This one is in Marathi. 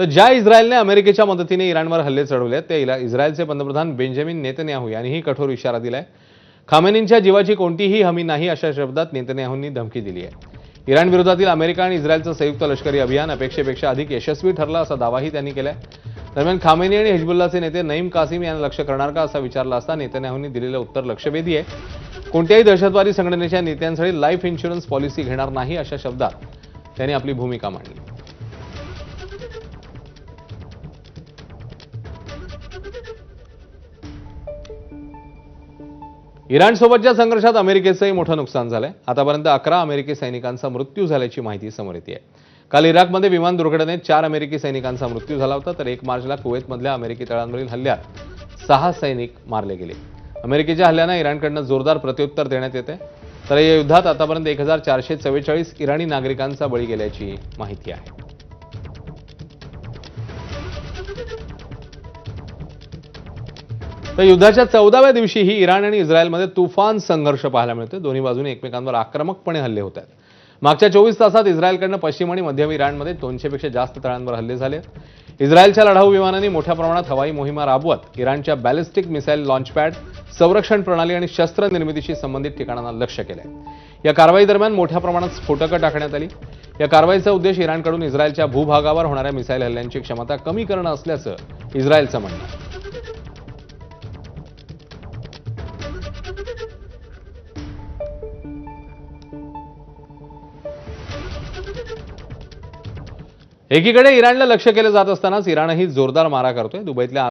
तर ज्या इस्रायलने अमेरिकेच्या मदतीने इराणवर हल्ले चढवले ते इस्रायलचे पंतप्रधान बेंजामिन नेतन्याहू यांनीही कठोर इशारा दिलाय. खामेनींच्या जीवाची कोणतीही हमी नाही अशा शब्दात नेतन्याहूंनी धमकी दिली आहे. इराण विरोधातील अमेरिका आणि इस्रायलचं संयुक्त लष्करी अभियान अपेक्षेपेक्षा अधिक यशस्वी ठरलं असा दावाही त्यांनी केलाय. दरम्यान खामेनी आणि हिजबुल्लाचे नेते नईम कासिम यांना लक्ष्य करणार का असा विचारला असता नेतन्याहूंनी दिलेलं उत्तर लक्षवेधी आहे. कोणत्याही दहशतवादी संघटनेच्या नेत्यांसाठी लाईफ इन्शुरन्स पॉलिसी घेणार नाही अशा शब्दात त्यांनी आपली भूमिका मांडली. इराणसोबतच्या संघर्षात अमेरिकेचंही मोठं नुकसान झालंय. आतापर्यंत 11 अमेरिकी सैनिकांचा मृत्यू झाल्याची माहिती समोर येते. काल इराकमध्ये विमान दुर्घटनेत 4 अमेरिकी सैनिकांचा मृत्यू झाला होता, तर 1 मार्चला कुवेतमधल्या अमेरिकी तळांवरील हल्ल्यात 6 सैनिक मारले गेले. अमेरिकेच्या हल्ल्यांना इराणकडनं जोरदार प्रत्युत्तर देण्यात येते. तर या युद्धात आतापर्यंत 1444 इराणी नागरिकांचा बळी गेल्याची माहिती आहे. तर युद्धाच्या 14व्या दिवशीही इराण आणि इस्रायलमध्ये तुफान संघर्ष पाहायला मिळतो. दोन्ही बाजूने एकमेकांवर आक्रमकपणे हल्ले होत आहेत. मागच्या 24 तासात इस्रायलकडनं पश्चिम आणि मध्य इराणमध्ये 200 पेक्षा जास्त तळांवर हल्ले झाले. इस्रायलच्या लढाऊ विमानांनी मोठ्या प्रमाणात हवाई मोहिमा राबवत इराणच्या बॅलिस्टिक मिसाईल लॉन्चपॅड, संरक्षण प्रणाली आणि शस्त्र निर्मितीशी संबंधित ठिकाणांना लक्ष्य केलंय. या कारवाई दरम्यान मोठ्या प्रमाणात स्फोटकं टाकण्यात आली. या कारवाईचा उद्देश इराणकडून इस्रायलच्या भूभागावर होणाऱ्या मिसाईल हल्ल्यांची क्षमता कमी करणं असल्याचं इस्रायलचं म्हणणं आहे. एकीकडे इराणला लक्ष्य केलं जात असतानाच इराणही जोरदार मारा करतोय. दुबईतल्या